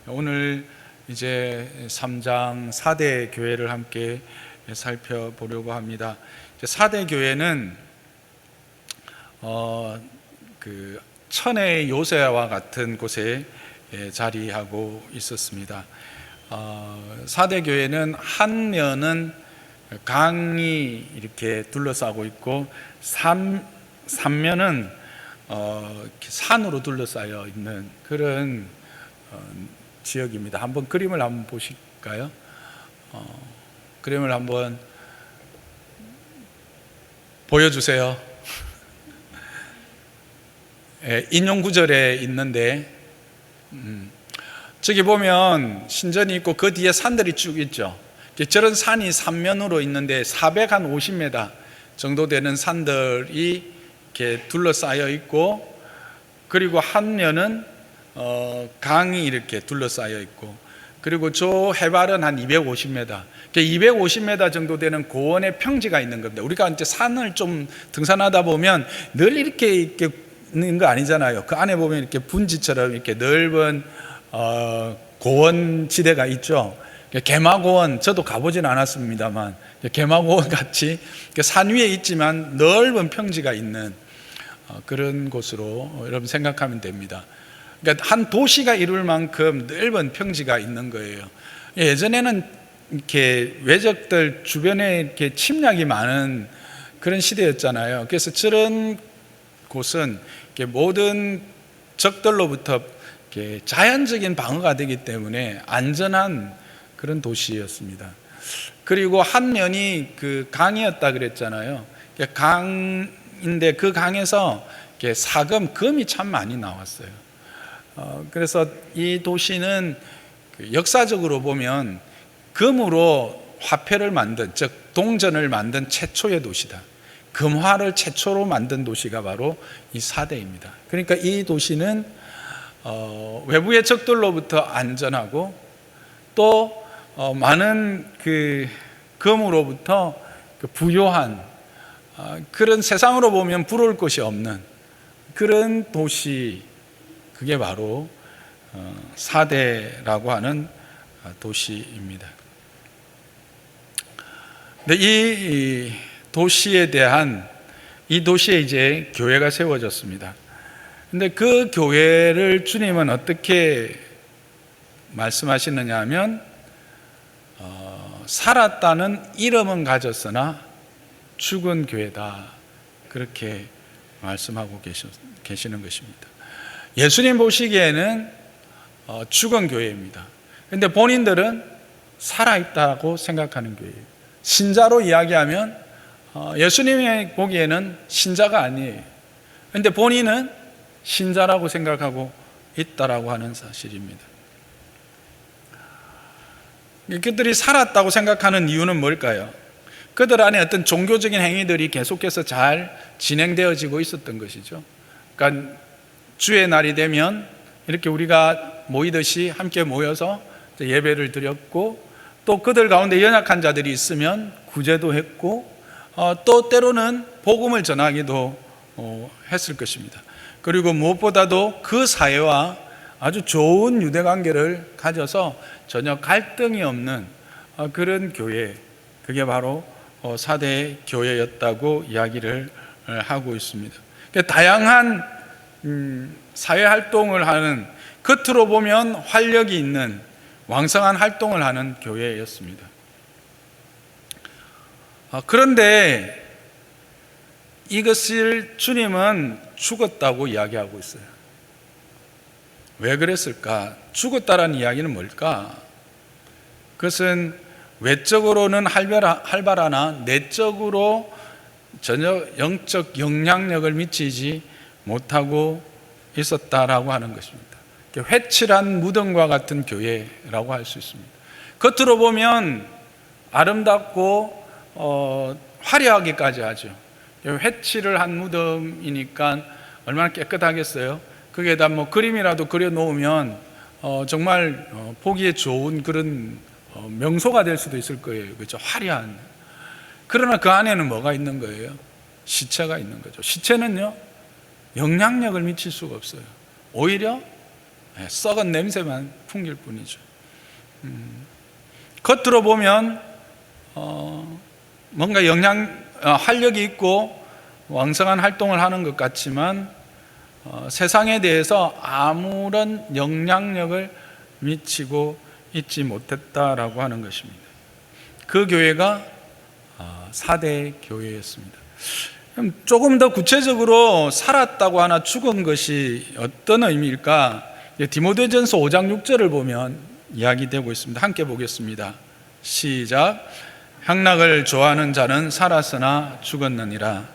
오늘 이제 3장 4대 교회를 함께 살펴보려고 합니다. 4대 교회는 천의 요새와 같은 곳에 자리하고 있었습니다. 4대 교회는 한 면은 강이 이렇게 둘러싸고 있고, 3면은 산으로 둘러싸여 있는 그런 지역입니다. 한번 그림을 한번 보실까요? 그림을 한번 보여주세요. 인용 구절에 있는데, 저기 보면 신전이 있고 그 뒤에 산들이 쭉 있죠. 저런 산이 3면으로 있는데 450m 정도 되는 산들이 이렇게 둘러싸여 있고, 그리고 한 면은 강이 이렇게 둘러싸여 있고, 그리고 저 해발은 한 250m, 250m 정도 되는 고원의 평지가 있는 겁니다. 우리가 이제 산을 좀 등산하다 보면 늘 이렇게 있는 거 아니잖아요. 그 안에 보면 이렇게 분지처럼 이렇게 넓은 고원 지대가 있죠. 개마고원, 저도 가보진 않았습니다만 개마고원 같이 산 위에 있지만 넓은 평지가 있는 그런 곳으로 여러분 생각하면 됩니다. 그러니까 한 도시가 이룰 만큼 넓은 평지가 있는 거예요. 예전에는 이렇게 외적들 주변에 이렇게 침략이 많은 그런 시대였잖아요. 그래서 저런 곳은 이렇게 모든 적들로부터 이렇게 자연적인 방어가 되기 때문에 안전한 그런 도시였습니다. 그리고 한 면이 그 강이었다 그랬잖아요. 강인데 그 강에서 이렇게 금이 참 많이 나왔어요. 그래서 이 도시는 역사적으로 보면 금으로 화폐를 만든, 즉 동전을 만든 최초의 도시다. 금화를 최초로 만든 도시가 바로 이 사대입니다. 그러니까 이 도시는 외부의 적들로부터 안전하고, 또 많은 그 금으로부터 부요한 그런, 세상으로 보면 부러울 것이 없는 그런 도시, 그게 바로 사대라고 하는 도시입니다. 근데 이 도시에 대한, 이 도시에 이제 교회가 세워졌습니다. 근데 그 교회를 주님은 어떻게 말씀하시느냐 하면, 살았다는 이름은 가졌으나 죽은 교회다, 그렇게 말씀하고 계시는 것입니다. 예수님 보시기에는 죽은 교회입니다. 그런데 본인들은 살아있다고 생각하는 교회예요. 신자로 이야기하면 예수님이 보기에는 신자가 아니에요. 그런데 본인은 신자라고 생각하고 있다라고 하는 사실입니다. 그들이 살았다고 생각하는 이유는 뭘까요? 그들 안에 어떤 종교적인 행위들이 계속해서 잘 진행되어지고 있었던 것이죠. 그러니까 주의 날이 되면 이렇게 우리가 모이듯이 함께 모여서 예배를 드렸고, 또 그들 가운데 연약한 자들이 있으면 구제도 했고, 또 때로는 복음을 전하기도 했을 것입니다. 그리고 무엇보다도 그 사회와 아주 좋은 유대관계를 가져서 전혀 갈등이 없는 그런 교회, 그게 바로 사대 교회였다고 이야기를 하고 있습니다. 다양한 사회활동을 하는, 겉으로 보면 활력이 있는 왕성한 활동을 하는 교회였습니다. 그런데 이것을 주님은 죽었다고 이야기하고 있어요. 왜 그랬을까? 죽었다라는 이야기는 뭘까? 그것은 외적으로는 활발하나 내적으로 전혀 영적 영향력을 미치지 못하고 있었다라고 하는 것입니다. 회칠한 무덤과 같은 교회라고 할 수 있습니다. 겉으로 보면 아름답고 화려하기까지 하죠. 회칠을 한 무덤이니까 얼마나 깨끗하겠어요. 거기에다 뭐 그림이라도 그려 놓으면 정말 보기에 좋은 그런 명소가 될 수도 있을 거예요. 그렇죠? 화려한. 그러나 그 안에는 뭐가 있는 거예요? 시체가 있는 거죠. 시체는요, 영향력을 미칠 수가 없어요. 오히려 썩은 냄새만 풍길 뿐이죠. 겉으로 보면 뭔가 활력이 있고 왕성한 활동을 하는 것 같지만 세상에 대해서 아무런 영향력을 미치고 있지 못했다라고 하는 것입니다. 그 교회가 4대 교회였습니다. 그럼 조금 더 구체적으로 살았다고 하나 죽은 것이 어떤 의미일까? 디모데전서 5장 6절을 보면 이야기되고 있습니다. 함께 보겠습니다. 시작. 향락을 좋아하는 자는 살았으나 죽었느니라.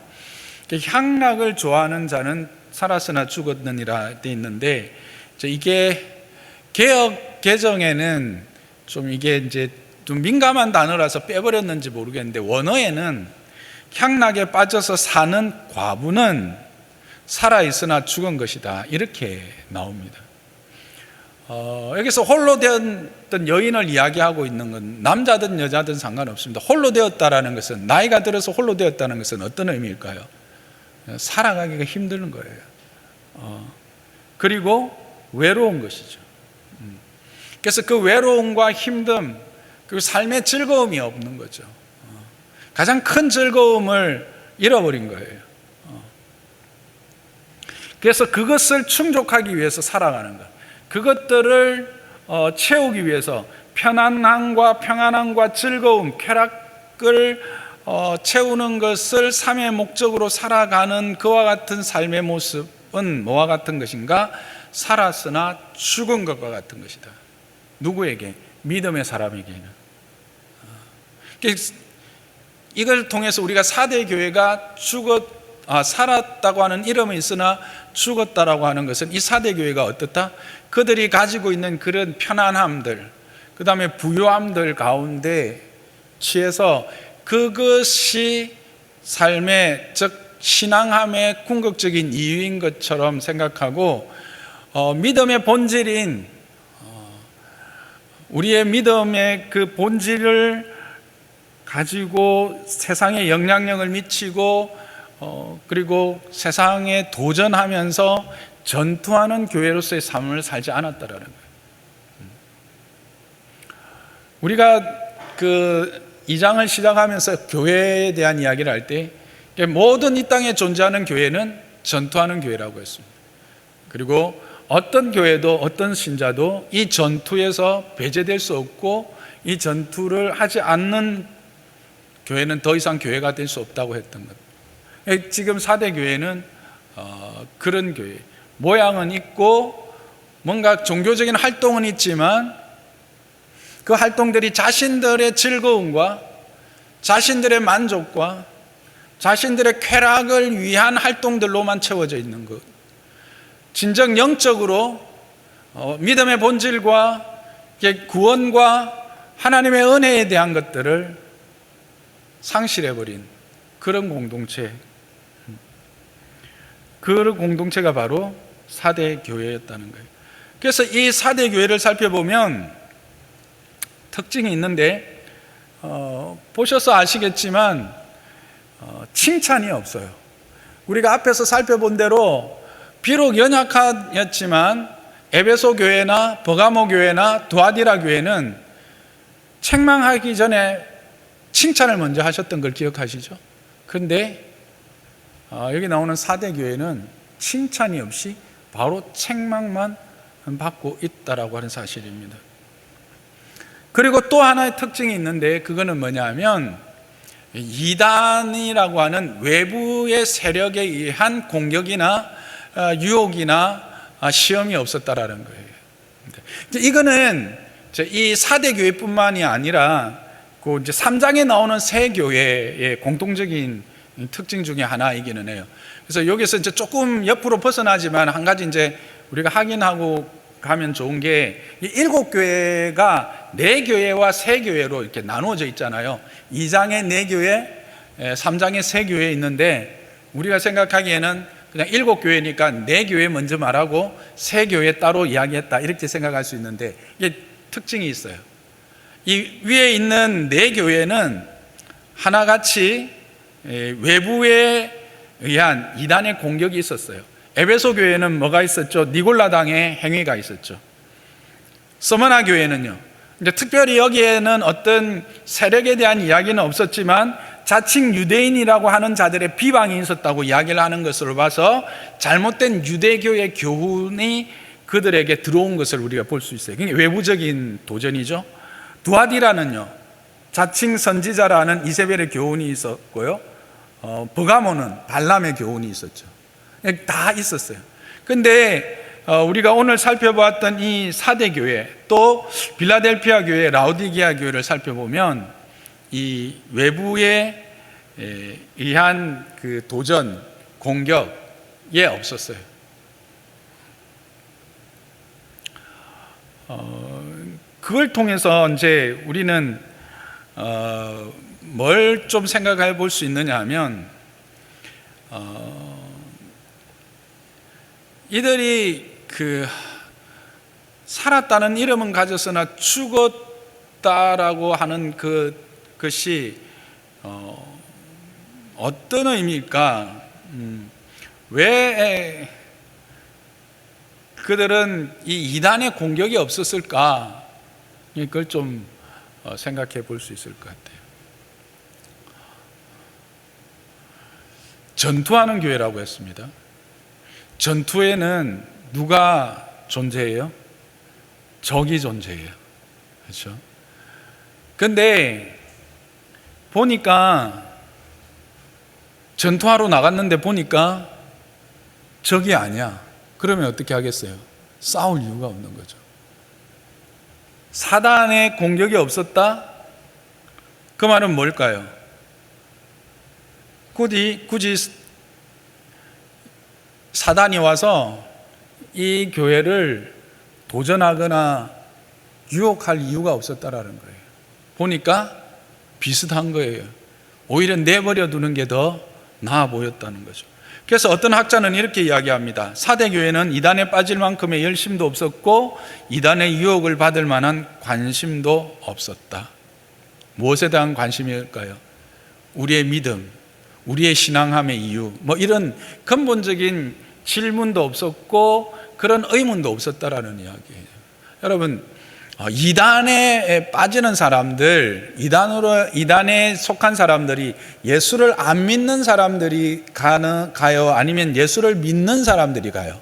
향락을 좋아하는 자는 살았으나 죽었느니라 돼 있는데, 이게 개역 개정에는 좀 이게 이제 좀 민감한 단어라서 빼버렸는지 모르겠는데, 원어에는 향락에 빠져서 사는 과부는 살아있으나 죽은 것이다, 이렇게 나옵니다. 여기서 홀로 되었던 여인을 이야기하고 있는 건 남자든 여자든 상관없습니다. 홀로 되었다라는 것은, 나이가 들어서 홀로 되었다는 것은 어떤 의미일까요? 살아가기가 힘든 거예요. 그리고 외로운 것이죠. 그래서 그 외로움과 힘듦, 그리고 삶의 즐거움이 없는 거죠. 가장 큰 즐거움을 잃어버린 거예요. 그래서 그것을 충족하기 위해서 살아가는 것, 그것들을 채우기 위해서 편안함과 평안함과 즐거움, 쾌락을 채우는 것을 삶의 목적으로 살아가는 그와 같은 삶의 모습은 뭐와 같은 것인가? 살았으나 죽은 것과 같은 것이다. 누구에게? 믿음의 사람에게는. 이걸 통해서 우리가 4대 교회가 살았다고 하는 이름은 있으나 죽었다라고 하는 것은, 이 4대 교회가 어떻다? 그들이 가지고 있는 그런 편안함들, 그 다음에 부유함들 가운데 취해서 그것이 삶의, 즉 신앙함의 궁극적인 이유인 것처럼 생각하고, 믿음의 본질인 우리의 믿음의 그 본질을 가지고 세상에 영향력을 미치고 그리고 세상에 도전하면서 전투하는 교회로서의 삶을 살지 않았다라는 거예요. 우리가 그 2장을 시작하면서 교회에 대한 이야기를 할 때 모든 이 땅에 존재하는 교회는 전투하는 교회라고 했습니다. 그리고 어떤 교회도 어떤 신자도 이 전투에서 배제될 수 없고, 이 전투를 하지 않는 교회는 더 이상 교회가 될 수 없다고 했던 것. 지금 4대 교회는 그런 교회, 모양은 있고 뭔가 종교적인 활동은 있지만 그 활동들이 자신들의 즐거움과 자신들의 만족과 자신들의 쾌락을 위한 활동들로만 채워져 있는 것. 진정 영적으로 믿음의 본질과 구원과 하나님의 은혜에 대한 것들을 상실해버린 그런 공동체, 그 공동체가 바로 4대 교회였다는 거예요. 그래서 이 4대 교회를 살펴보면 특징이 있는데, 보셔서 아시겠지만 칭찬이 없어요. 우리가 앞에서 살펴본 대로 비록 연약하였지만 에베소 교회나 버가모 교회나 두아디라 교회는 책망하기 전에 칭찬을 먼저 하셨던 걸 기억하시죠? 그런데 여기 나오는 4대 교회는 칭찬이 없이 바로 책망만 받고 있다라고 하는 사실입니다. 그리고 또 하나의 특징이 있는데, 그거는 뭐냐면 이단이라고 하는 외부의 세력에 의한 공격이나 유혹이나 시험이 없었다라는 거예요. 이거는 이 4대 교회뿐만이 아니라 그 이제 3장에 나오는 새 교회의 공통적인 특징 중에 하나이기는 해요. 그래서 여기서 이제 조금 옆으로 벗어나지만 한 가지 이제 우리가 확인하고 가면 좋은 게, 이 7교회가 4교회와 3교회로 이렇게 나누어져 있잖아요. 2장에 4교회, 3장에 3교회 있는데, 우리가 생각하기에는 그냥 7교회니까 4교회 먼저 말하고 3교회 따로 이야기했다, 이렇게 생각할 수 있는데, 이게 특징이 있어요. 이 위에 있는 4교회는 하나같이 외부에 의한 이단의 공격이 있었어요. 에베소 교회는 뭐가 있었죠? 니골라당의 행위가 있었죠. 스무나 교회는요, 이제 특별히 여기에는 어떤 세력에 대한 이야기는 없었지만 자칭 유대인이라고 하는 자들의 비방이 있었다고 이야기를 하는 것으로 봐서 잘못된 유대교의 교훈이 그들에게 들어온 것을 우리가 볼 수 있어요. 그게 외부적인 도전이죠. 두아디라는요, 자칭 선지자라는 이세벨의 교훈이 있었고요, 버가모는 발람의 교훈이 있었죠. 다 있었어요. 근데 우리가 오늘 살펴보았던 이 사대 교회, 또 빌라델피아 교회, 라오디게아 교회를 살펴보면 이 외부에 의한 그 도전, 공격에 없었어요. 그걸 통해서 이제 우리는 뭘 좀 생각해 볼 수 있느냐 하면, 이들이 살았다는 이름은 가졌으나 죽었다라고 하는 그것이 어떤 의미일까? 왜 그들은 이 이단의 공격이 없었을까? 이걸 좀 생각해 볼 수 있을 것 같아요. 전투하는 교회라고 했습니다. 전투에는 누가 존재해요? 적이 존재해요. 그렇죠? 근데 보니까 전투하러 나갔는데 보니까 적이 아니야. 그러면 어떻게 하겠어요? 싸울 이유가 없는 거죠. 사단의 공격이 없었다? 그 말은 뭘까요? 굳이 사단이 와서 이 교회를 도전하거나 유혹할 이유가 없었다라는 거예요. 보니까 비슷한 거예요. 오히려 내버려 두는 게 더 나아 보였다는 거죠. 그래서 어떤 학자는 이렇게 이야기합니다. 사대 교회는 이단에 빠질 만큼의 열심도 없었고 이단의 유혹을 받을 만한 관심도 없었다. 무엇에 대한 관심일까요? 우리의 믿음, 우리의 신앙함의 이유, 이런 근본적인 질문도 없었고 그런 의문도 없었다라는 이야기예요. 여러분, 이단에 빠지는 사람들, 이단에 속한 사람들이 예수를 안 믿는 사람들이 가요? 아니면 예수를 믿는 사람들이 가요?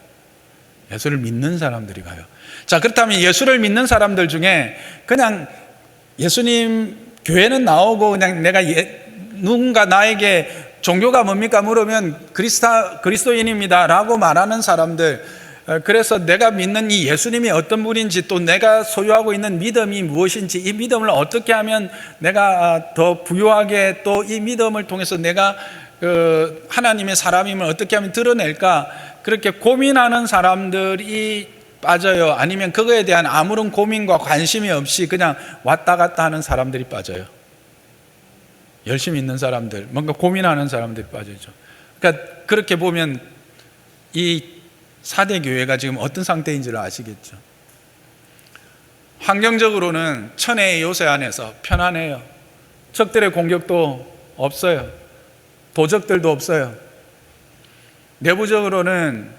예수를 믿는 사람들이 가요. 자, 그렇다면 예수를 믿는 사람들 중에 그냥 예수님 교회는 나오고 그냥 내가 누군가 나에게 종교가 뭡니까 물으면 그리스도인입니다 라고 말하는 사람들, 그래서 내가 믿는 이 예수님이 어떤 분인지, 또 내가 소유하고 있는 믿음이 무엇인지, 이 믿음을 어떻게 하면 내가 더 부유하게, 또 이 믿음을 통해서 내가 하나님의 사람임을 어떻게 하면 드러낼까, 그렇게 고민하는 사람들이 빠져요? 아니면 그거에 대한 아무런 고민과 관심이 없이 그냥 왔다 갔다 하는 사람들이 빠져요? 열심히 있는 사람들, 뭔가 고민하는 사람들이 빠지죠. 그러니까 그렇게 보면 이 사대 교회가 지금 어떤 상태인지를 아시겠죠? 환경적으로는 천혜의 요새 안에서 편안해요. 적들의 공격도 없어요. 도적들도 없어요. 내부적으로는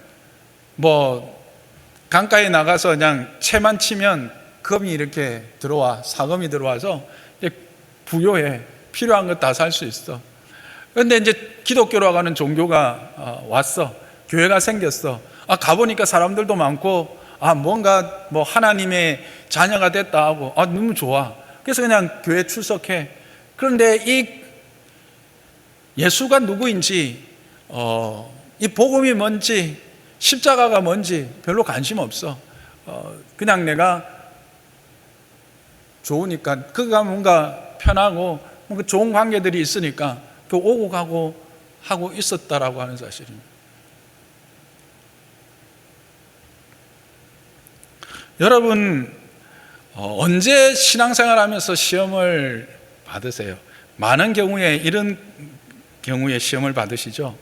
강가에 나가서 그냥 채만 치면 금이 이렇게 들어와, 사금이 들어와서 이제 부요해. 필요한 것 다 살 수 있어. 그런데 이제 기독교로 가는 종교가 왔어. 교회가 생겼어. 가보니까 사람들도 많고, 뭔가 하나님의 자녀가 됐다 하고, 너무 좋아. 그래서 그냥 교회 출석해. 그런데 이 예수가 누구인지, 이 복음이 뭔지, 십자가가 뭔지 별로 관심 없어. 그냥 내가 좋으니까, 그가 뭔가 편하고, 뭔가 좋은 관계들이 있으니까, 오고 가고 하고 있었다라고 하는 사실입니다. 여러분, 언제 신앙생활 하면서 시험을 받으세요? 많은 경우에 이런 경우에 시험을 받으시죠?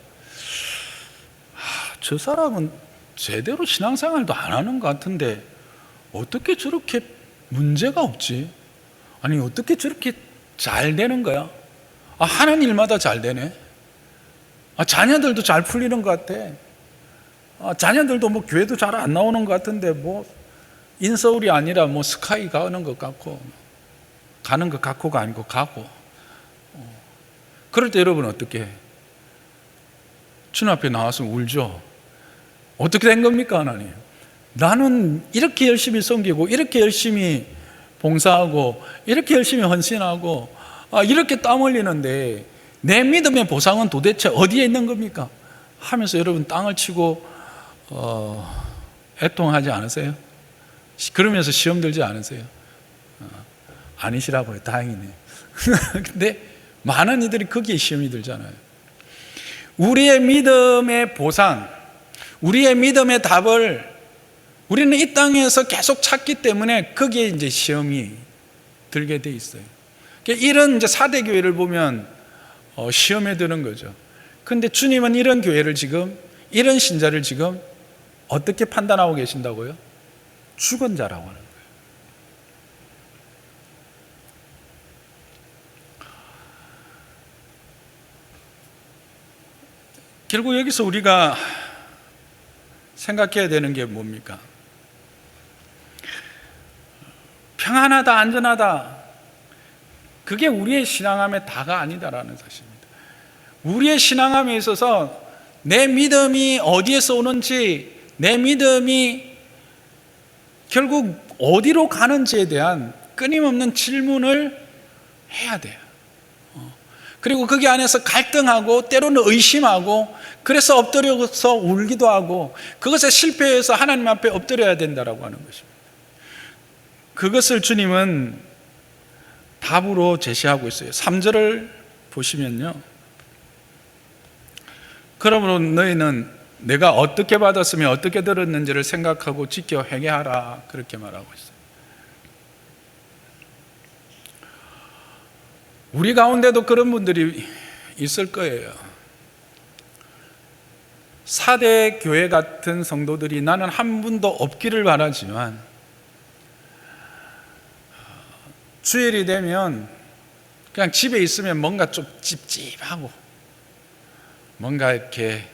저 사람은 제대로 신앙생활도 안 하는 것 같은데 어떻게 저렇게 문제가 없지? 아니, 어떻게 저렇게 잘 되는 거야? 하는 일마다 잘 되네. 자녀들도 잘 풀리는 것 같아. 자녀들도 뭐 교회도 잘 안 나오는 것 같은데 뭐 인서울이 아니라 뭐 스카이 가는 것 같고 가는 것 같고가 아니고 가고. 그럴 때 여러분 어떻게 해? 주님 앞에 나와서 울죠. 어떻게 된 겁니까 하나님? 나는 이렇게 열심히 섬기고 이렇게 열심히 봉사하고 이렇게 열심히 헌신하고 이렇게 땀 흘리는데 내 믿음의 보상은 도대체 어디에 있는 겁니까? 하면서 여러분 땅을 치고 애통하지 않으세요? 그러면서 시험 들지 않으세요? 아니시라고요. 다행이네요. 근데 많은 이들이 거기에 시험이 들잖아요. 우리의 믿음의 보상, 우리의 믿음의 답을 우리는 이 땅에서 계속 찾기 때문에 거기에 이제 시험이 들게 돼 있어요. 이런 이제 4대 교회를 보면 시험에 드는 거죠. 근데 주님은 이런 교회를 지금, 이런 신자를 지금 어떻게 판단하고 계신다고요? 죽은 자라고 하는 거예요. 결국 여기서 우리가 생각해야 되는 게 뭡니까? 평안하다, 안전하다. 그게 우리의 신앙함의 다가 아니다라는 사실입니다. 우리의 신앙함에 있어서 내 믿음이 어디에서 오는지, 내 믿음이 결국 어디로 가는지에 대한 끊임없는 질문을 해야 돼요. 그리고 거기 안에서 갈등하고 때로는 의심하고 그래서 엎드려서 울기도 하고 그것에 실패해서 하나님 앞에 엎드려야 된다라고 하는 것입니다. 그것을 주님은 답으로 제시하고 있어요. 3절을 보시면요. 그러므로 너희는 내가 어떻게 받았으며 어떻게 들었는지를 생각하고 지켜 회개하라 그렇게 말하고 있어요. 우리 가운데도 그런 분들이 있을 거예요. 4대 교회 같은 성도들이 나는 한 분도 없기를 바라지만 주일이 되면 그냥 집에 있으면 뭔가 좀 찝찝하고 뭔가 이렇게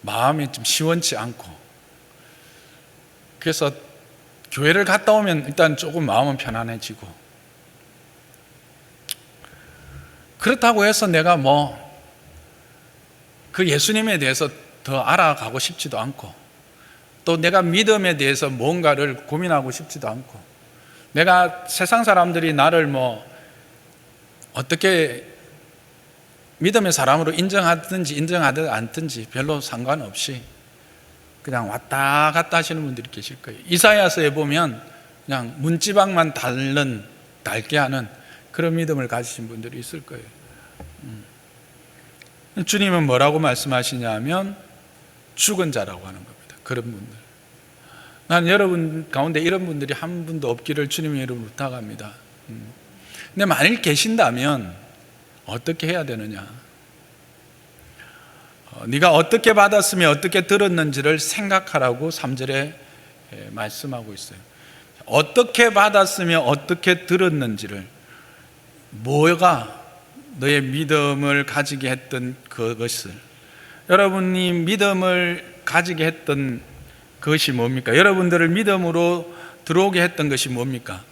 마음이 좀 시원치 않고 그래서 교회를 갔다 오면 일단 조금 마음은 편안해지고 그렇다고 해서 내가 뭐 그 예수님에 대해서 더 알아가고 싶지도 않고 또 내가 믿음에 대해서 뭔가를 고민하고 싶지도 않고 내가 세상 사람들이 나를 뭐 어떻게 믿음의 사람으로 인정하든지 인정하든 않든지 별로 상관없이 그냥 왔다 갔다 하시는 분들이 계실 거예요. 이사야서에 보면 그냥 문지방만 닳게 하는 그런 믿음을 가지신 분들이 있을 거예요. 주님은 뭐라고 말씀하시냐면 죽은 자라고 하는 겁니다. 그런 분들. 난 여러분 가운데 이런 분들이 한 분도 없기를 주님의 이름으로 부탁합니다. 근데 만일 계신다면 어떻게 해야 되느냐? 네가 어떻게 받았으며 어떻게 들었는지를 생각하라고 3절에 말씀하고 있어요. 어떻게 받았으며 어떻게 들었는지를 뭐가 너의 믿음을 가지게 했던 그것을 여러분이 믿음을 가지게 했던 그것이 뭡니까? 여러분들을 믿음으로 들어오게 했던 것이 뭡니까?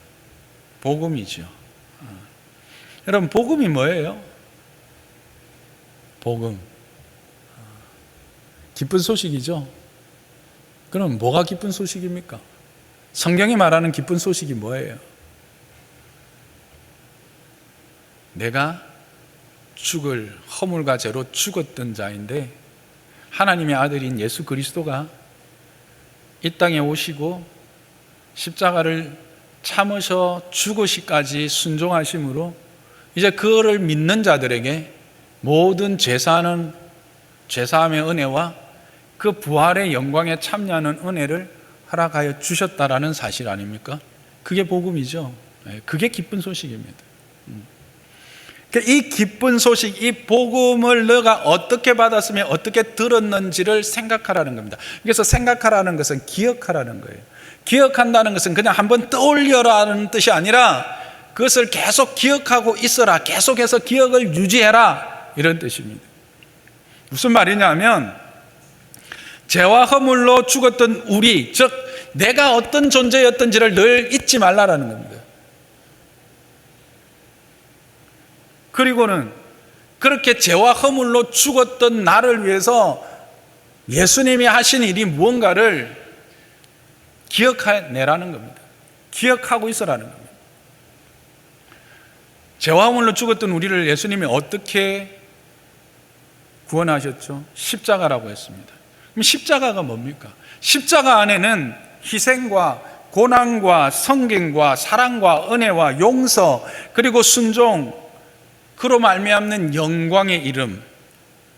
복음이죠. 여러분 복음이 뭐예요? 복음 기쁜 소식이죠. 그럼 뭐가 기쁜 소식입니까? 성경이 말하는 기쁜 소식이 뭐예요? 내가 죽을 허물과 죄로 죽었던 자인데 하나님의 아들인 예수 그리스도가 이 땅에 오시고 십자가를 참으셔 죽으시까지 순종하심으로 이제 그거를 믿는 자들에게 모든 죄사함의 은혜와 그 부활의 영광에 참여하는 은혜를 허락하여 주셨다라는 사실 아닙니까? 그게 복음이죠. 그게 기쁜 소식입니다. 이 기쁜 소식, 이 복음을 너가 어떻게 받았으며 어떻게 들었는지를 생각하라는 겁니다. 그래서 생각하라는 것은 기억하라는 거예요. 기억한다는 것은 그냥 한번 떠올려라는 뜻이 아니라 그것을 계속 기억하고 있어라, 계속해서 기억을 유지해라 이런 뜻입니다. 무슨 말이냐면 죄와 허물로 죽었던 우리, 즉 내가 어떤 존재였던지를 늘 잊지 말라라는 겁니다. 그리고는 그렇게 죄와 허물로 죽었던 나를 위해서 예수님이 하신 일이 무언가를 기억해내라는 겁니다. 기억하고 있으라는 겁니다. 죄와 허물로 죽었던 우리를 예수님이 어떻게 구원하셨죠? 십자가라고 했습니다. 그럼 십자가가 뭡니까? 십자가 안에는 희생과 고난과 성경과 사랑과 은혜와 용서, 그리고 순종, 그로 말미암는 영광의 이름,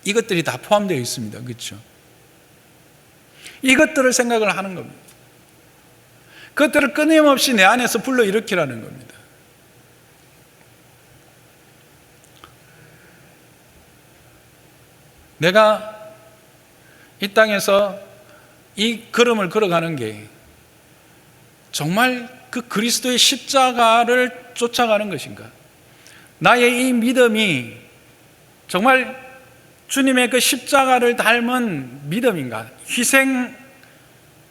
이것들이 다 포함되어 있습니다. 그렇죠? 이것들을 생각을 하는 겁니다. 그것들을 끊임없이 내 안에서 불러일으키라는 겁니다. 내가 이 땅에서 이 걸음을 걸어가는 게 정말 그 그리스도의 십자가를 쫓아가는 것인가? 나의 이 믿음이 정말 주님의 그 십자가를 닮은 믿음인가? 희생,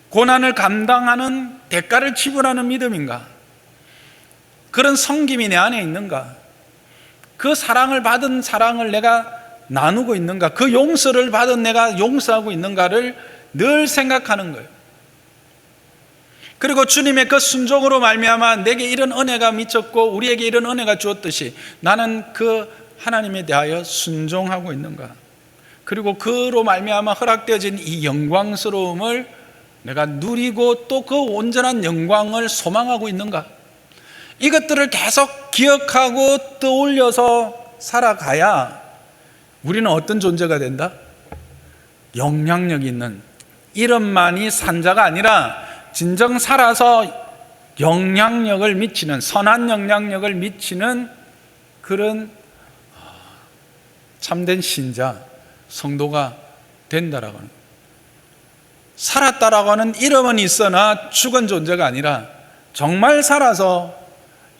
고난을 감당하는 대가를 지불하는 믿음인가? 그런 성김이 내 안에 있는가? 그 사랑을 받은 사랑을 내가 나누고 있는가? 그 용서를 받은 내가 용서하고 있는가를 늘 생각하는 거예요. 그리고 주님의 그 순종으로 말미암아 내게 이런 은혜가 미쳤고 우리에게 이런 은혜가 주었듯이 나는 그 하나님에 대하여 순종하고 있는가? 그리고 그로 말미암아 허락되어진 이 영광스러움을 내가 누리고 또 그 온전한 영광을 소망하고 있는가? 이것들을 계속 기억하고 떠올려서 살아가야 우리는 어떤 존재가 된다? 영향력 있는, 이름만이 산자가 아니라 진정 살아서 영향력을 미치는, 선한 영향력을 미치는 그런 참된 신자, 성도가 된다라고 하는, 살았다라고 하는 이름은 있으나 죽은 존재가 아니라 정말 살아서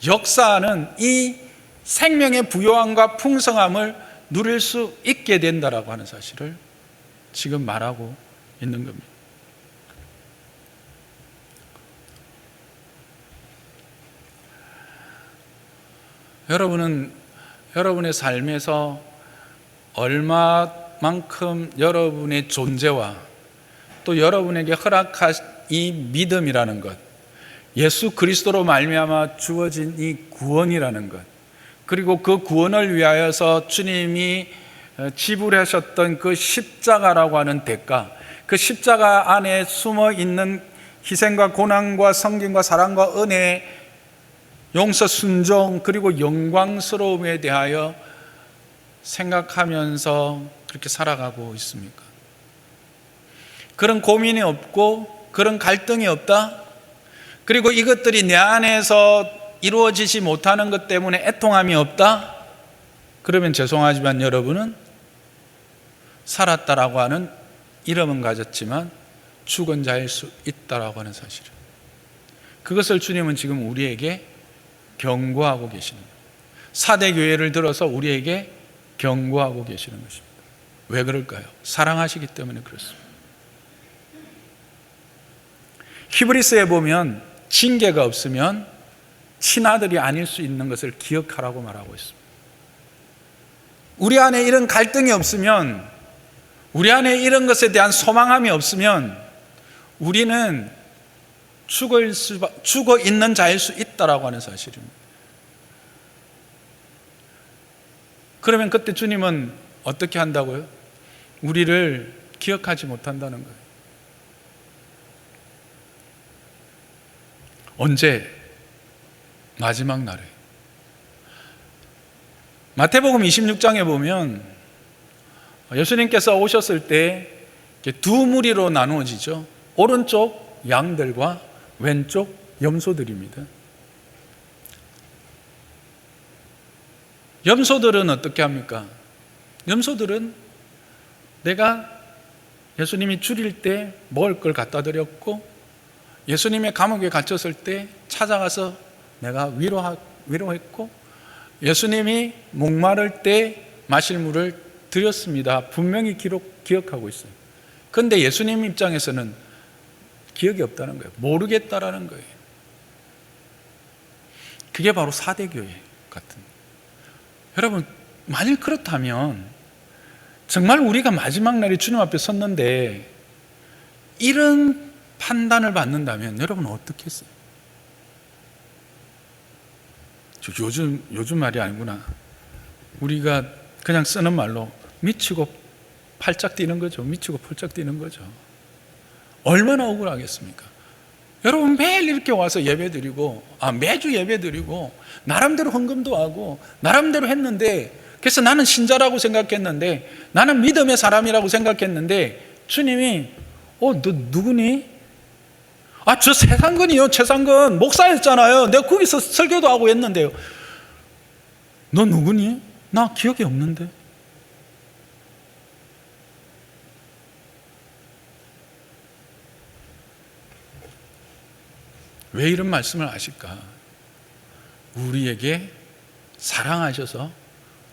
역사하는 이 생명의 부요함과 풍성함을 누릴 수 있게 된다라고 하는 사실을 지금 말하고 있는 겁니다. 여러분은 여러분의 삶에서 얼마만큼 여러분의 존재와 또 여러분에게 허락한 이 믿음이라는 것, 예수 그리스도로 말미암아 주어진 이 구원이라는 것, 그리고 그 구원을 위하여서 주님이 지불하셨던 그 십자가라고 하는 대가, 그 십자가 안에 숨어 있는 희생과 고난과 성김과 사랑과 은혜, 용서, 순종, 그리고 영광스러움에 대하여 생각하면서 그렇게 살아가고 있습니까? 그런 고민이 없고 그런 갈등이 없다? 그리고 이것들이 내 안에서 이루어지지 못하는 것 때문에 애통함이 없다? 그러면 죄송하지만 여러분은 살았다라고 하는 이름은 가졌지만 죽은 자일 수 있다라고 하는 사실을, 그것을 주님은 지금 우리에게 경고하고 계시는 거예요. 사대 교회를 들어서 우리에게 경고하고 계시는 것입니다. 왜 그럴까요? 사랑하시기 때문에 그렇습니다. 히브리서에 보면 징계가 없으면 친아들이 아닐 수 있는 것을 기억하라고 말하고 있습니다. 우리 안에 이런 갈등이 없으면, 우리 안에 이런 것에 대한 소망함이 없으면 우리는 죽어 있는 자일 수 있다라고 하는 사실입니다. 그러면 그때 주님은 어떻게 한다고요? 우리를 기억하지 못한다는 거예요. 언제? 마지막 날에. 마태복음 26장에 보면 예수님께서 오셨을 때 두 무리로 나누어지죠. 오른쪽 양들과 왼쪽 염소들입니다. 염소들은 어떻게 합니까? 염소들은 내가 예수님이 줄일 때 먹을 걸 갖다 드렸고, 예수님의 감옥에 갇혔을 때 찾아가서 내가 위로했고, 예수님이 목마를 때 마실 물을 드렸습니다. 분명히 기억하고 있어요. 그런데 예수님 입장에서는 기억이 없다는 거예요. 모르겠다라는 거예요. 그게 바로 4대 교회 같은 거예요. 여러분, 만일 그렇다면 정말 우리가 마지막 날에 주님 앞에 섰는데 이런 판단을 받는다면 여러분 어떻게 했어요? 요즘 말이 아니구나. 우리가 그냥 쓰는 말로 미치고 팔짝 뛰는 거죠. 미치고 펄짝 뛰는 거죠. 얼마나 억울하겠습니까? 여러분, 매일 이렇게 와서 예배드리고, 매주 예배드리고, 나름대로 헌금도 하고, 나름대로 했는데, 그래서 나는 신자라고 생각했는데, 나는 믿음의 사람이라고 생각했는데, 주님이, 너 누구니? 저 최상근이요, 최상근. 목사였잖아요. 내가 거기서 설교도 하고 했는데요. 너 누구니? 나 기억이 없는데. 왜 이런 말씀을 하실까? 우리에게 사랑하셔서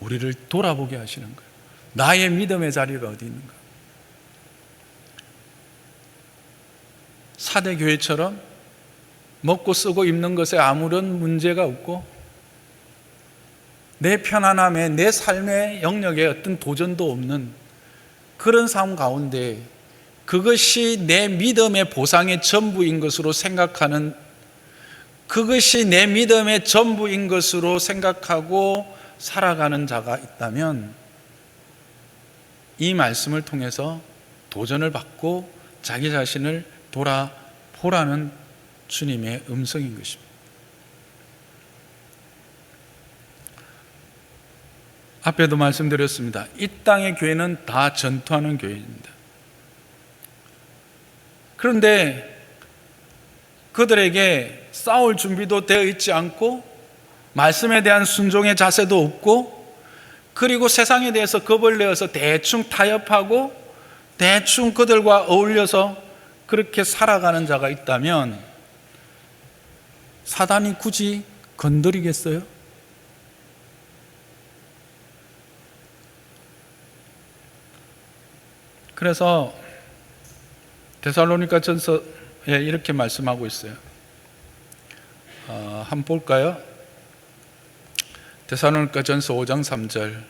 우리를 돌아보게 하시는 거예요. 나의 믿음의 자리가 어디 있는가? 4대 교회처럼 먹고 쓰고 입는 것에 아무런 문제가 없고 내 편안함에 내 삶의 영역에 어떤 도전도 없는 그런 삶 가운데 그것이 내 믿음의 보상의 전부인 것으로 생각하는, 그것이 내 믿음의 전부인 것으로 생각하고 살아가는 자가 있다면 이 말씀을 통해서 도전을 받고 자기 자신을 돌아보라는 주님의 음성인 것입니다. 앞에도 말씀드렸습니다. 이 땅의 교회는 다 전투하는 교회입니다. 그런데 그들에게 싸울 준비도 되어 있지 않고 말씀에 대한 순종의 자세도 없고 그리고 세상에 대해서 겁을 내어서 대충 타협하고 대충 그들과 어울려서 그렇게 살아가는 자가 있다면 사단이 굳이 건드리겠어요? 그래서 데살로니가전서에 이렇게 말씀하고 있어요. 한번 볼까요? 데살로니가전서 5장 3절.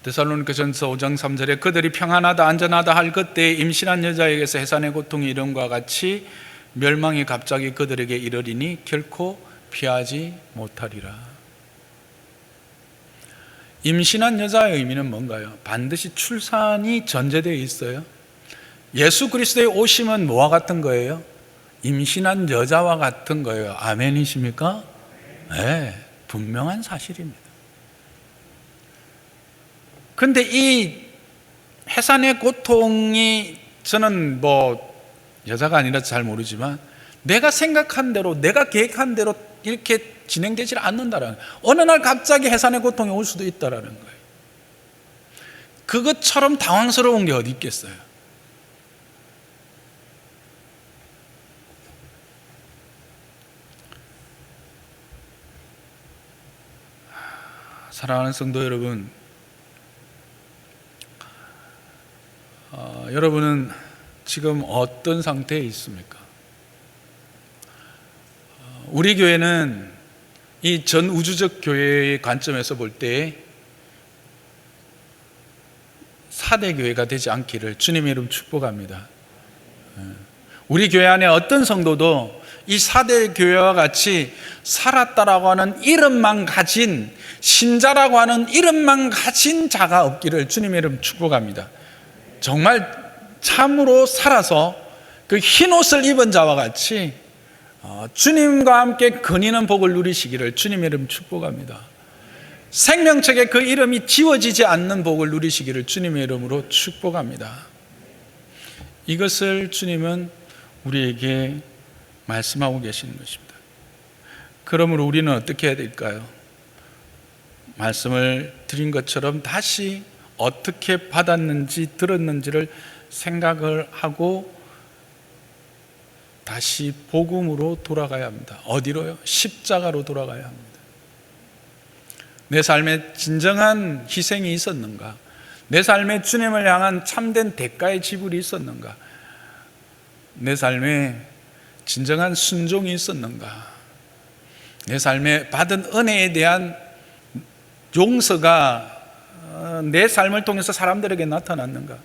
데살로니가전서 5장 3절에 그들이 평안하다 안전하다 할 그때에 임신한 여자에게서 해산의 고통이 이름과 같이 멸망이 갑자기 그들에게 이르리니 결코 피하지 못하리라. 임신한 여자의 의미는 뭔가요? 반드시 출산이 전제되어 있어요. 예수 그리스도의 오심은 뭐와 같은 거예요? 임신한 여자와 같은 거예요. 아멘이십니까? 네, 분명한 사실입니다. 그런데 이 해산의 고통이 저는 여자가 아니라서 잘 모르지만 내가 생각한 대로 내가 계획한 대로 이렇게 진행되지 않는다라는 거예요. 어느 날 갑자기 해산의 고통이 올 수도 있다라는 거예요. 그것처럼 당황스러운 게 어디 있겠어요? 사랑하는 성도 여러분, 여러분은 지금 어떤 상태에 있습니까? 우리 교회는 이 전 우주적 교회의 관점에서 볼 때 4대 교회가 되지 않기를 주님의 이름 축복합니다. 우리 교회 안에 어떤 성도도 이 4대 교회와 같이 살았다라고 하는 이름만 가진, 신자라고 하는 이름만 가진 자가 없기를 주님의 이름 축복합니다. 정말 참으로 살아서 그 흰 옷을 입은 자와 같이 주님과 함께 거니는 복을 누리시기를 주님의 이름 축복합니다. 생명책에 그 이름이 지워지지 않는 복을 누리시기를 주님의 이름으로 축복합니다. 이것을 주님은 우리에게 말씀하고 계시는 것입니다. 그러므로 우리는 어떻게 해야 될까요? 말씀을 드린 것처럼 다시 어떻게 받았는지 들었는지를 생각을 하고 다시 복음으로 돌아가야 합니다. 어디로요? 십자가로 돌아가야 합니다. 내 삶에 진정한 희생이 있었는가? 내 삶에 주님을 향한 참된 대가의 지불이 있었는가? 내 삶에 진정한 순종이 있었는가? 내 삶에 받은 은혜에 대한 용서가 내 삶을 통해서 사람들에게 나타났는가?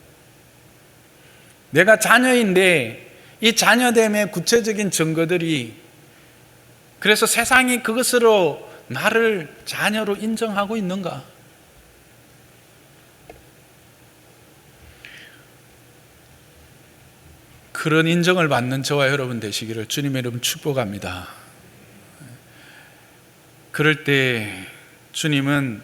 내가 자녀인데 이 자녀됨의 구체적인 증거들이, 그래서 세상이 그것으로 나를 자녀로 인정하고 있는가? 그런 인정을 받는 저와 여러분 되시기를 주님의 이름 축복합니다. 그럴 때 주님은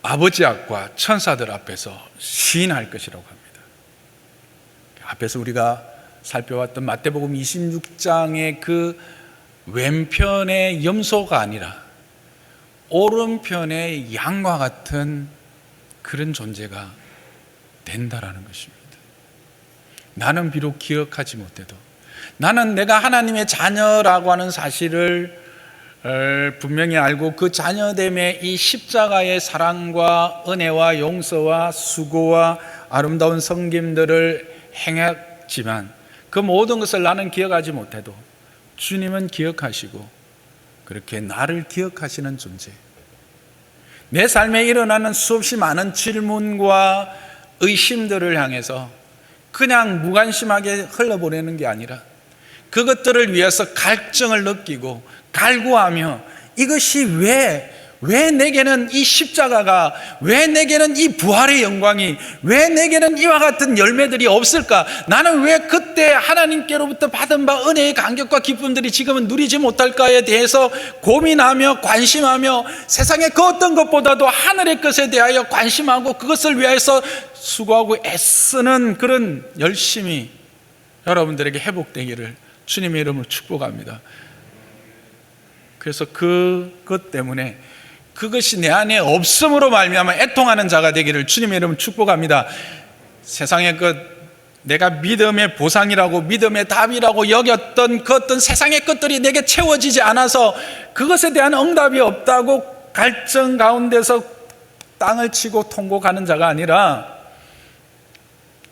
아버지 앞과 천사들 앞에서 시인할 것이라고 합니다. 앞에서 우리가 살펴봤던 마태복음 26장의 그 왼편의 염소가 아니라 오른편의 양과 같은 그런 존재가 된다라는 것입니다. 나는 비록 기억하지 못해도, 나는 내가 하나님의 자녀라고 하는 사실을 분명히 알고 그 자녀됨의 이 십자가의 사랑과 은혜와 용서와 수고와 아름다운 섬김들을 행했지만 그 모든 것을 나는 기억하지 못해도 주님은 기억하시고 그렇게 나를 기억하시는 존재, 내 삶에 일어나는 수없이 많은 질문과 의심들을 향해서 그냥 무관심하게 흘러보내는 게 아니라 그것들을 위해서 갈증을 느끼고 갈구하며 이것이 왜 내게는 이 십자가가, 왜 내게는 이 부활의 영광이, 왜 내게는 이와 같은 열매들이 없을까? 나는 왜 그때 하나님께로부터 받은 바 은혜의 감격과 기쁨들이 지금은 누리지 못할까에 대해서 고민하며 관심하며 세상의 그 어떤 것보다도 하늘의 것에 대하여 관심하고 그것을 위해서 수고하고 애쓰는 그런 열심이 여러분들에게 회복되기를 주님의 이름으로 축복합니다. 그래서 그것 때문에 그것이 내 안에 없음으로 말미암아 애통하는 자가 되기를 주님의 이름으로 축복합니다. 세상의 내가 믿음의 보상이라고 믿음의 답이라고 여겼던 그 어떤 세상의 것들이 내게 채워지지 않아서 그것에 대한 응답이 없다고 갈증 가운데서 땅을 치고 통곡하는 자가 아니라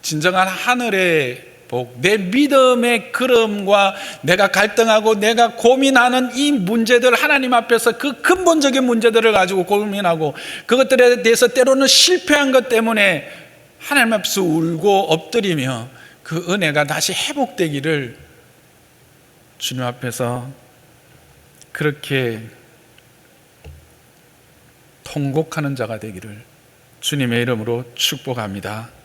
진정한 하늘의 복, 내 믿음의 걸음과 내가 갈등하고 내가 고민하는 이 문제들, 하나님 앞에서 그 근본적인 문제들을 가지고 고민하고 그것들에 대해서 때로는 실패한 것 때문에 하나님 앞에서 울고 엎드리며 그 은혜가 다시 회복되기를 주님 앞에서 그렇게 통곡하는 자가 되기를 주님의 이름으로 축복합니다.